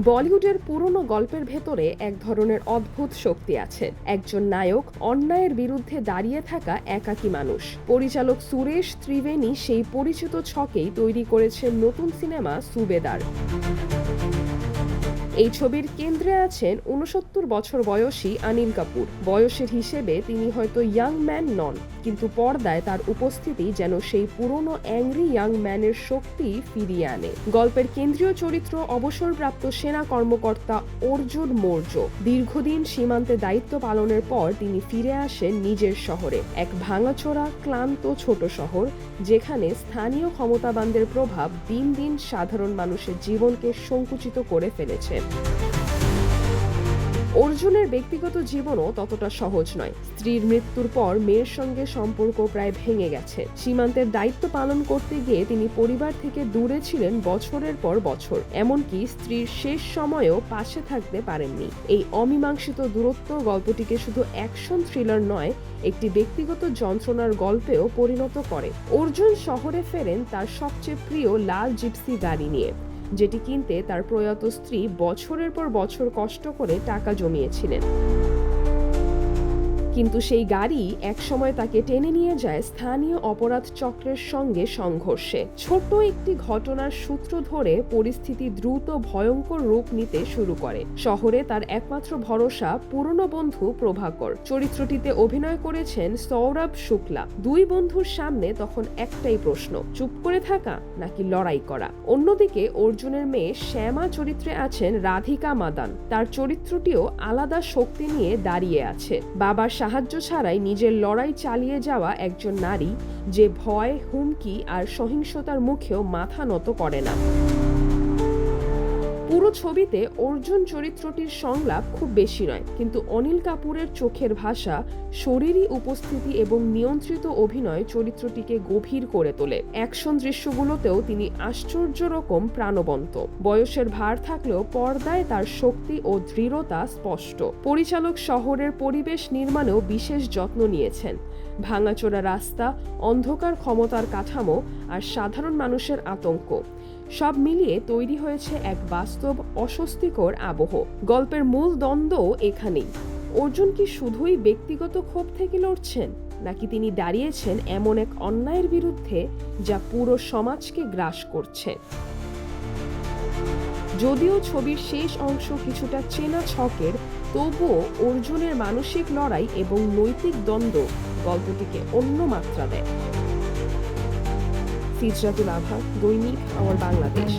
বলিউডের পুরনো গল্পের ভেতরে এক ধরনের অদ্ভুত শক্তি আছে। একজন নায়ক অন্যায়ের বিরুদ্ধে দাঁড়িয়ে থাকা একাকী মানুষ। পরিচালক সুরেশ ত্রিবেণী সেই পরিচিত ছকেই তৈরি করেছেন নতুন সিনেমা সুবেদার। এই ছবির কেন্দ্রে আছেন ৬৯ বছর বয়সী অনিল কাপুর। বয়সের হিসেবে তিনি হয়তো ইয়াং ম্যান নন, কিন্তু পর্দায় তার উপস্থিতি যেন সেই পুরনো অ্যাংরি ইয়াং ম্যানের শক্তি ফিরিয়ে আনে। গল্পের কেন্দ্রীয় চরিত্র অবসরপ্রাপ্ত সেনা কর্মকর্তা অর্জুন মৌর্য। দীর্ঘদিন সীমান্তে দায়িত্ব পালনের পর তিনি ফিরে আসেন নিজের শহরে, এক ভাঙাচোরা ক্লান্ত ছোট শহর যেখানে স্থানীয় ক্ষমতাবানদের প্রভাব দিন দিন সাধারণ মানুষের জীবনকে সংকুচিত করে ফেলেছে। অর্জুনের ব্যক্তিগত জীবনও ততটা সহজ নয়। স্ত্রীর মৃত্যুর পর মেয়ের সঙ্গে সম্পর্ক প্রায় ভেঙে গেছে। সীমান্তের দায়িত্ব পালন করতে গিয়ে তিনি পরিবার থেকে দূরে ছিলেন বছরের পর বছর, এমনকি স্ত্রীর শেষ সময়েও পাশে থাকতে পারেননি। এই অমীমাংসিত দূরত্ব গল্পটিকে শুধু অ্যাকশন থ্রিলার নয়, একটি ব্যক্তিগত যন্ত্রণার গল্পেও পরিণত করে। অর্জুন শহরে ফেরেন তার সবচেয়ে প্রিয় লাল জিপসি গাড়ি নিয়ে, যেটি কিনতে তার প্রয়াত স্ত্রী বছরের পর বছর কষ্ট করে টাকা জমিয়েছিলেন। কিন্তু সেই গাড়ি একসময় তাকে টেনে নিয়ে যায় স্থানীয় অপরাধ চক্রের সঙ্গে সংঘর্ষে। ছোট একটি ঘটনার সূত্র ধরে পরিস্থিতি দ্রুত ভয়ঙ্কর রূপ নিতে শুরু করে। শহরে তার একমাত্র ভরসা পুরনো বন্ধু প্রভাকর। চরিত্রটিতে অভিনয় করেছেন সৌরভ শুক্লা। দুই বন্ধুর সামনে তখন একটাই প্রশ্ন, চুপ করে থাকা নাকি লড়াই করা। অন্যদিকে অর্জুনের মেয়ে শ্যামা চরিত্রে আছেন রাধিকা মাদান। তার চরিত্রটিও আলাদা শক্তি নিয়ে দাঁড়িয়ে আছে। বাবার সাহায্য ছাড়াই নিজের লড়াই চালিয়ে যাওয়া একজন নারী, যে ভয়, হুমকি আর সহিংসতার মুখেও মাথা নত করে না। পুরো ছবিতে অর্জুন চরিত্রটির সংলাপ খুব বেশি নয়, কিন্তু অনিল কাপুরের চোখের ভাষা, শরীরী উপস্থিতি এবং নিয়ন্ত্রিত অভিনয় চরিত্রটিকে গভীর করে তোলে। অ্যাকশন দৃশ্যগুলোতেও তিনি আশ্চর্য রকম প্রাণবন্ত। বয়সের ভার থাকলেও পর্দায় তার শক্তি ও দৃঢ়তা স্পষ্ট। পরিচালক শহরের পরিবেশ নির্মাণেও বিশেষ যত্ন নিয়েছেন। ভাঙাচোরা রাস্তা, অন্ধকার ক্ষমতার কাঠামো আর সাধারণ মানুষের আতঙ্ক, সব মিলিয়ে তৈরি হয়েছে এক বাস্তব অস্বস্তিকর আবহ। গল্পের মূল দ্বন্দ্বও এখানেই। অর্জুন কি শুধুই ব্যক্তিগত ক্ষোভ থেকে লড়ছেন, নাকি তিনি দাঁড়িয়েছেন এমন এক অন্যায়ের বিরুদ্ধে যা পুরো সমাজকে গ্রাস করছে? যদিও ছবির শেষ অংশ কিছুটা চেনা ছকের, তবুও অর্জুনের মানসিক লড়াই এবং নৈতিক দ্বন্দ্ব গল্পটিকে অন্য মাত্রা দেয়। সিজরাতুল আভা, দৈনিক আমার বাংলাদেশ।